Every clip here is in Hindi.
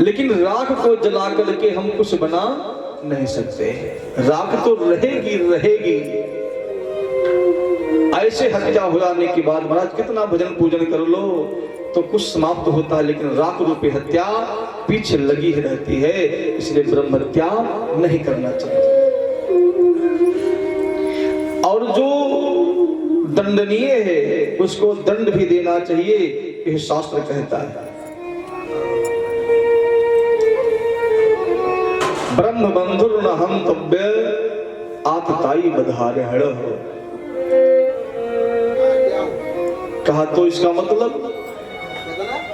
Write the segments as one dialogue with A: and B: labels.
A: लेकिन राख को जला करके हम कुछ बना नहीं सकते। राख तो रहेगी रहेगी। ऐसे हत्या हो जाने के बाद महाराज कितना भजन पूजन कर लो तो कुछ समाप्त होता है, लेकिन राख रूपी हत्या पीछे लगी ही रहती है। इसलिए ब्रह्म हत्या नहीं करना चाहिए। और जो दंडनीय है उसको दंड भी देना चाहिए, यह शास्त्र कहता है। ब्रह्म बंधुर न हंतव्य आतताई बधारहण। कहा तो इसका मतलब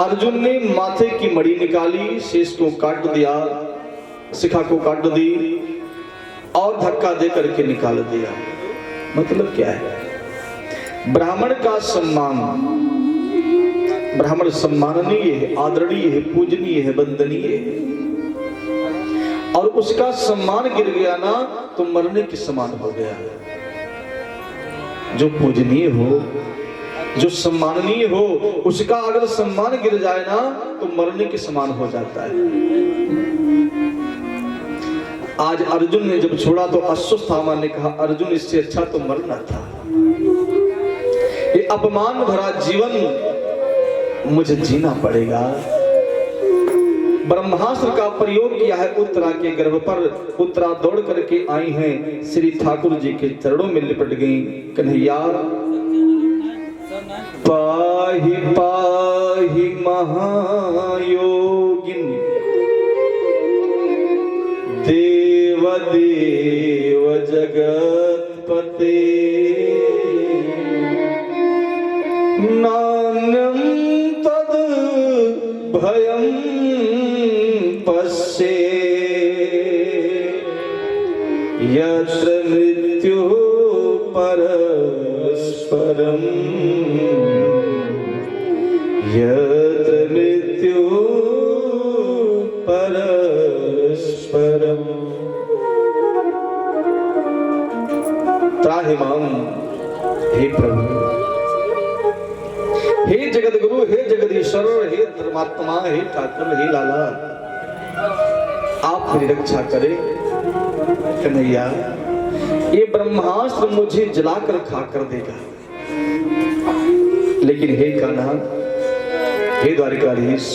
A: अर्जुन ने माथे की मणि निकाली, शेष को काट दिया, शिखा को काट दी और धक्का दे करके निकाल दिया। मतलब क्या है? ब्राह्मण का सम्मान, ब्राह्मण सम्माननीय है, आदरणीय है, पूजनीय है, वंदनीय है, और उसका सम्मान गिर गया ना तो मरने के समान हो गया। जो पूजनीय हो, जो सम्माननीय हो, उसका अगर सम्मान गिर जाए ना तो मरने के समान हो जाता है। आज अर्जुन ने जब छोड़ा तो अश्वत्थामा ने कहा अर्जुन इससे अच्छा तो मरना था। ये अपमान भरा जीवन मुझे जीना पड़ेगा। ब्रह्मास्त्र का प्रयोग किया है उत्तरा के गर्भ पर। उत्तरा दौड़ करके आई हैं, श्री ठाकुर जी के चरणों में लिपट गई। कन्हैया पाहि पाहि महायोगिन देव देव जगतपते नान्यं तद भयं पश्ये यत्र मृत्युः परस्परम् यत्र मृत्युः परस्परम्। त्राहि मां हे प्रभु, हे जगतगुरु, हे जगदीश्वर, हे धर्मात्मा, हे ठाकुर, हे लाला, आप मेरी रक्षा करें। कन्हैया ये ब्रह्मास्त्र मुझे जलाकर खाकर देगा, लेकिन हे कान्हा, हे द्वारिकाधीश,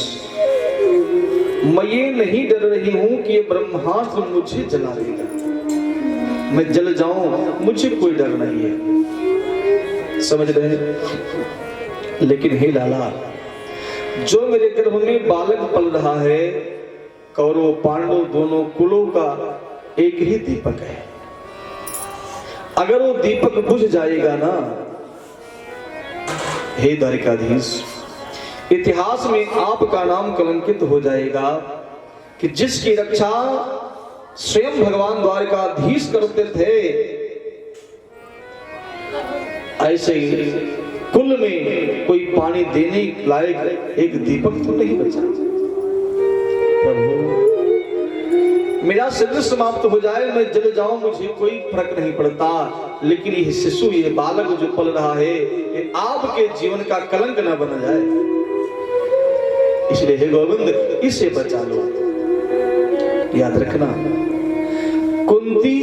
A: मैं ये नहीं डर रही हूं कि ये ब्रह्मास्त्र मुझे जला देगा। मैं जल जाऊं मुझे कोई डर नहीं है, समझ रहे हैं? लेकिन हे लाला, जो मेरे गर्भ में बालक पल रहा है, कौरव पांडव दोनों कुलों का एक ही दीपक है। अगर वो दीपक बुझ जाएगा ना, हे द्वारिकाधीश, इतिहास में आपका नाम कलंकित हो जाएगा कि जिसकी रक्षा स्वयं भगवान द्वारिकाधीश करते थे, ऐसे ही कुल में कोई पानी देने लायक एक दीपक तो नहीं बचा। प्रभु मेरा शरीर समाप्त हो जाए, मैं जल जाऊं, मुझे कोई फर्क नहीं पड़ता, लेकिन ये शिशु, ये बालक जो पल रहा है, ये आपके जीवन का कलंक न बन जाए। इसलिए हे गोविंद, इसे बचा लो। याद रखना, कुंती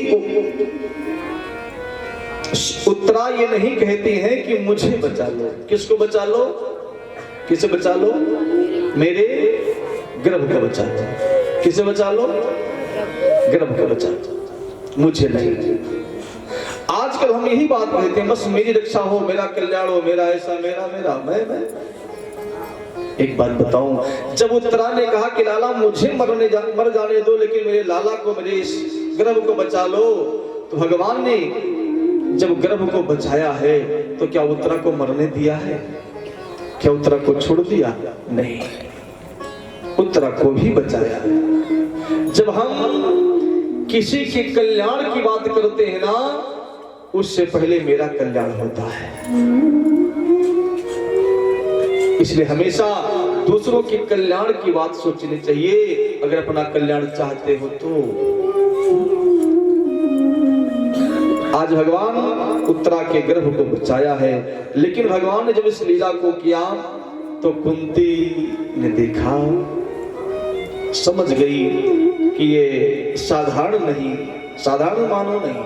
A: उत्तरा ये नहीं कहती है कि मुझे बचा लो। किसको बचा लो? किसे बचा लो? मेरे गर्भ को बचा लो। किसे बचा लो? गर्भ को बचा लो, मुझे नहीं। आजकल हम यही बात कहते हैं, बस मेरी रक्षा हो, मेरा कल्याण हो, मेरा ऐसा, मेरा मेरा मैं। एक बात बताऊं, जब उत्तरा ने कहा कि लाला मुझे मर जाने दो, लेकिन मेरे लाला को, मेरे इस गर्भ को बचा लो, तो भगवान ने जब गर्भ को बचाया है तो क्या उत्तरा को मरने दिया है? क्या उत्तरा को छोड़ दिया? नहीं, उत्तरा को भी बचाया। जब हम किसी के कल्याण की बात करते हैं ना, उससे पहले मेरा कल्याण होता है। इसलिए हमेशा दूसरों के कल्याण की बात सोचनी चाहिए, अगर अपना कल्याण चाहते हो तो। आज भगवान उत्तरा के गर्भ को बचाया है, लेकिन भगवान ने जब इस लीला को किया तो कुंती ने देखा समझ गई कि ये साधारण नहीं, साधारण मानव नहीं।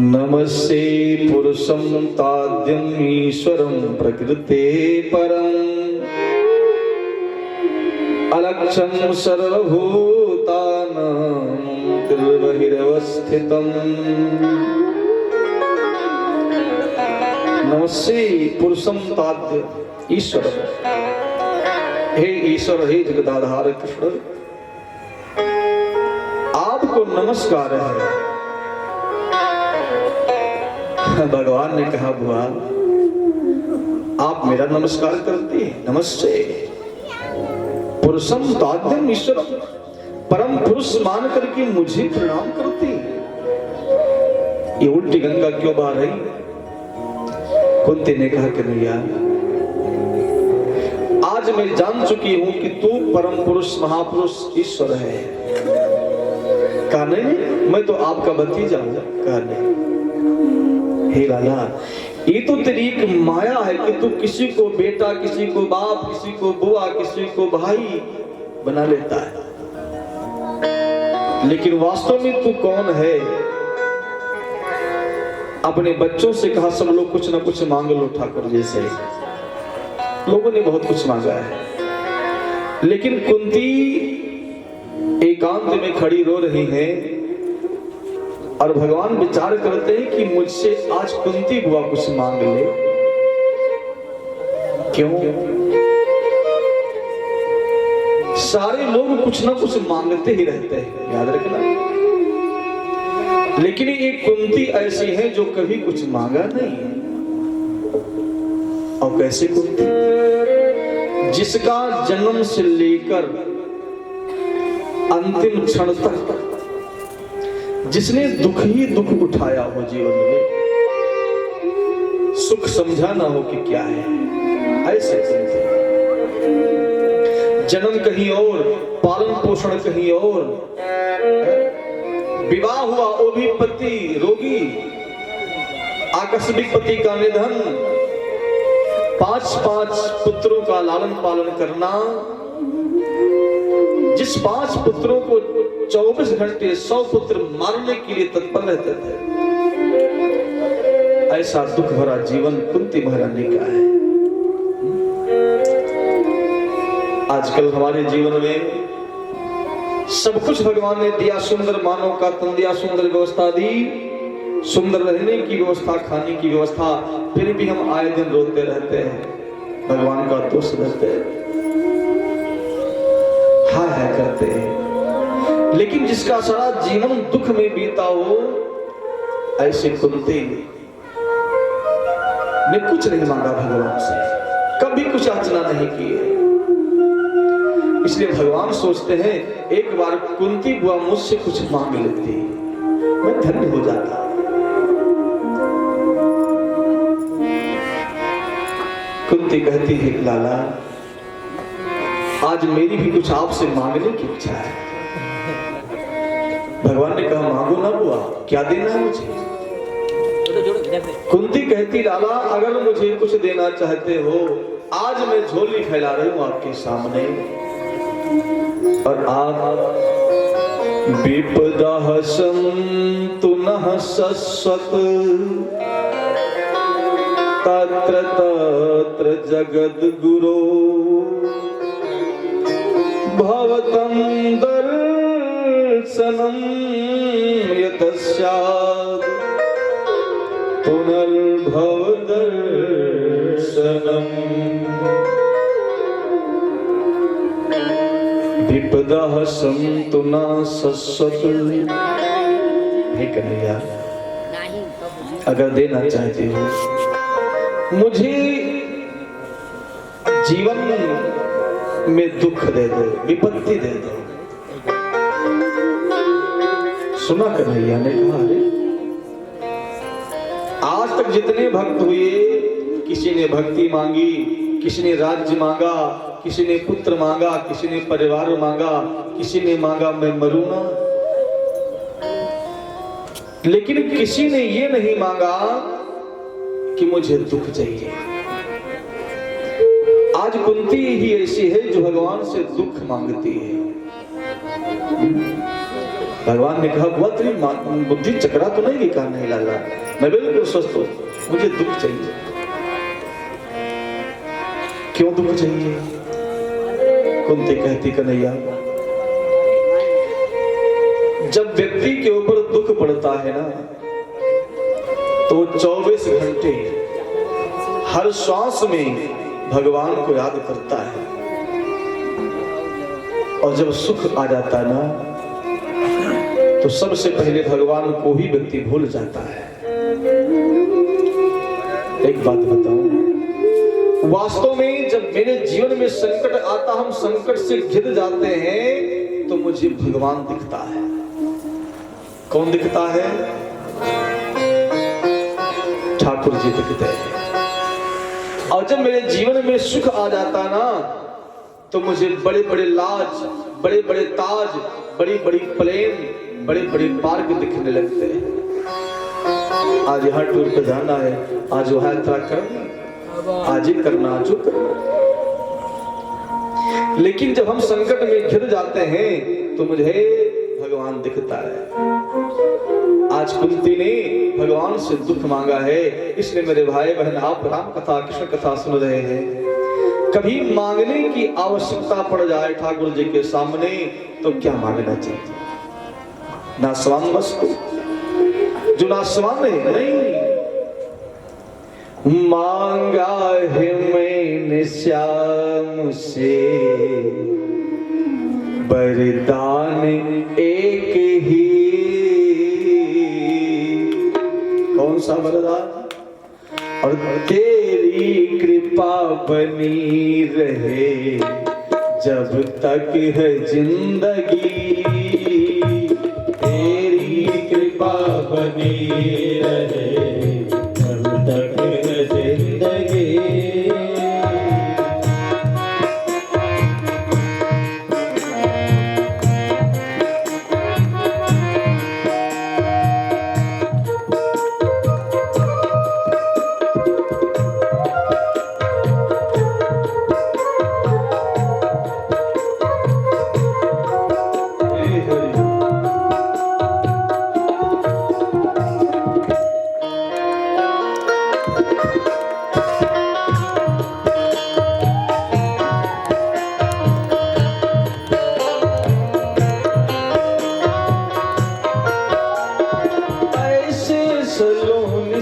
A: नमस्ते पुरुषं ताद्यं ईश्वरं प्रकृते परं अलक्षं सर्वभूतानां बहिरवस्थितम्। नमस्ते पुरुषं ताद्य ईश्वर, हे ईश्वर, हे जगदाधार कृष्ण, आपको नमस्कार है। भगवान ने कहा बुआ आप मेरा नमस्कार करती हैं? नमस्ते पुरुषम ताद्यम ईश्वरम, परम पुरुष मान करके मुझे प्रणाम करती। ये उल्टी गंगा क्यों बहा रही? कुंती ने कहा कि नहीं यार, आज मैं जान चुकी हूं कि तू परम पुरुष महापुरुष ईश्वर है। कहा नहीं, मैं तो आपका भतीजा हूं। कहा नहीं, हे लाला, ये तो तेरी एक माया है कि तू किसी को बेटा, किसी को बाप, किसी को बुआ, किसी को भाई बना लेता है, लेकिन वास्तव में तू कौन है? अपने बच्चों से कहा सब लोग कुछ ना कुछ मांग लो ठाकुर जैसे। लोगों ने बहुत कुछ मांगा है, लेकिन कुंती एकांत में खड़ी रो रही है और भगवान विचार करते हैं कि मुझसे आज कुंती बुआ कुछ मांग ले। क्यों? सारे लोग कुछ ना कुछ मांगते ही रहते हैं, याद रखना, लेकिन एक कुंती ऐसी है जो कभी कुछ मांगा नहीं। और कैसे कुंती? जिसका जन्म से लेकर अंतिम क्षण तक जिसने दुख ही दुख उठाया हो जीवन में, सुख समझा ना हो कि क्या है, ऐसे जन्म कहीं और, पालन पोषण कहीं और, विवाह हुआ वो भी पति रोगी, आकस्मिक पति का निधन, 5 पुत्रों का लालन पालन करना, जिस 5 पुत्रों को 24 घंटे 100 पुत्र मारने के लिए तत्पर रहते थे, ऐसा दुख भरा जीवन कुंती महारानी का है। आजकल हमारे जीवन में सब कुछ भगवान ने दिया, सुंदर मानव का तन दिया, सुंदर व्यवस्था दी, सुंदर रहने की व्यवस्था, खाने की व्यवस्था, फिर भी हम आए दिन रोते रहते हैं, भगवान का दोष देते हैं, हाय करते हैं। लेकिन जिसका सारा जीवन दुख में बीता हो, ऐसे कुंती ने कुछ नहीं मांगा भगवान से, कभी कुछ याचना नहीं की है। इसलिए भगवान सोचते हैं एक बार कुंती बुआ मुझसे कुछ मांग लेती, मैं धन्य हो जाता। कुंती कहती है लाला, आज मेरी भी कुछ आपसे मांगने की इच्छा है। भगवान ने कहा मांगो ना बुआ, क्या देना है मुझे? कुंती कहती लाला, अगर मुझे कुछ देना चाहते हो, आज मैं झोली फैला रही हूं आपके सामने, और आप विपदा सन्तु नः शश्वत् तत्र तत्र जगद्गुरो भवतं दर्शनं यतः स्यात् पुनर्भव दर्शनम्। विपदा सन्तु न शश्वत्। हे कन्हैया, अगर देना चाहते हो मुझे जीवन में दुख दे दो, विपत्ति दे दो। सुना कन्हैया ने कहा, अरे आज तक जितने भक्त हुए, किसी ने भक्ति मांगी, किसी ने राज्य मांगा, किसी ने पुत्र मांगा, किसी ने परिवार मांगा, किसी ने मांगा मैं मरूं ना, लेकिन किसी ने ये नहीं मांगा कि मुझे दुख चाहिए। आज कुंती ही ऐसी है जो भगवान से दुख मांगती है। भगवान ने कहा बुआ तेरी बुद्धि चकरा तो नहीं कहा नहीं लाला, मैं बिल्कुल स्वस्थ हूं, मुझे दुख चाहिए। क्यों दुख चाहिए? कुंती कहती कन्हैया जब व्यक्ति के ऊपर दुख पड़ता है ना तो 24 घंटे हर श्वास में भगवान को याद करता है, और जब सुख आ जाता है ना तो सबसे पहले भगवान को ही व्यक्ति भूल जाता है। एक बात बताऊं, वास्तव में जब मेरे जीवन में संकट आता, हम संकट से घिर जाते हैं तो मुझे भगवान दिखता है। कौन दिखता है? ठाकुर जी दिखते हैं। और जब मेरे जीवन में सुख आ जाता ना तो मुझे बड़े बड़े लाज, बड़े बड़े ताज, बड़ी बड़ी प्लेन, बड़े बड़े पार्क दिखने लगते हैं। आज यहाँ टूर पे जाना है, आज वहां यात्रा करना, आज ही करना, आज करना। लेकिन जब हम संकट में घिर जाते हैं तो मुझे भगवान दिखता है। आज कुंती ने भगवान से दुख मांगा है, इसलिए मेरे भाई बहन आप राम कथा कृष्ण कथा सुन रहे हैं। कभी मांगने की आवश्यकता पड़ जाए ठाकुर जी के सामने तो क्या मांगना चाहिए? नासवान वस्तु, जो नासवान है नहीं। मांगा है मैंने श्याम से वरदान एक ही। कौन सा वरदान? और तेरी कृपा बनी रहे जब तक है जिंदगी, तेरी कृपा बनी रहे जब तक है जिंदगी।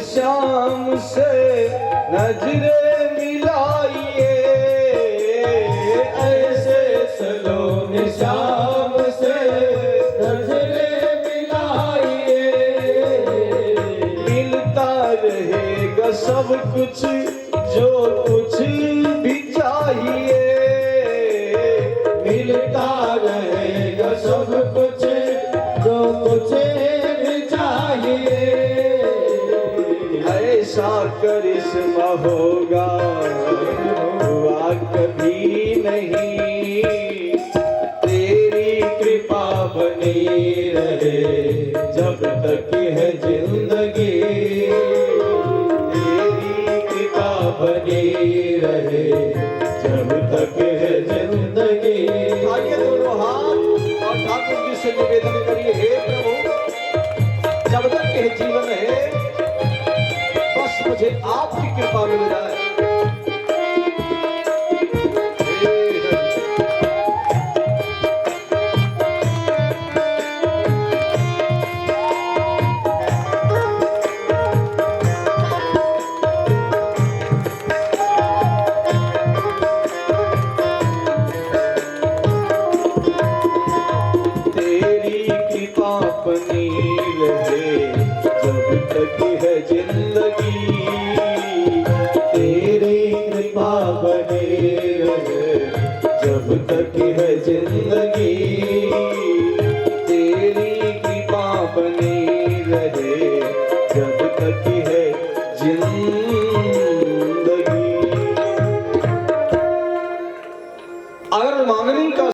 A: श्याम से नजरे मिलाइए, ऐसे सलोने श्याम से नजरे मिलाइए। मिलता रहेगा सब कुछ जो कुछ भी चाहिए, मिलता रहेगा सब कुछ जो कुछ भी चाहिए। ऐसा करिश्मा होगा हुआ कभी नहीं, तेरी कृपा बनी रहे जब तक है जिंदगी, तेरी कृपा बनी रहे जब तक है जिंदगी। आगे दोनों हाथ और ठाकुर जी से निवेदन करिए, हे प्रभु जब तक है जीवन है मुझे आपकी कृपा मिल जाए। तेरी कृपा बनी रहे जब तक है जिंदगी, जब तक है जिंदगी, तेरी कृपा बनी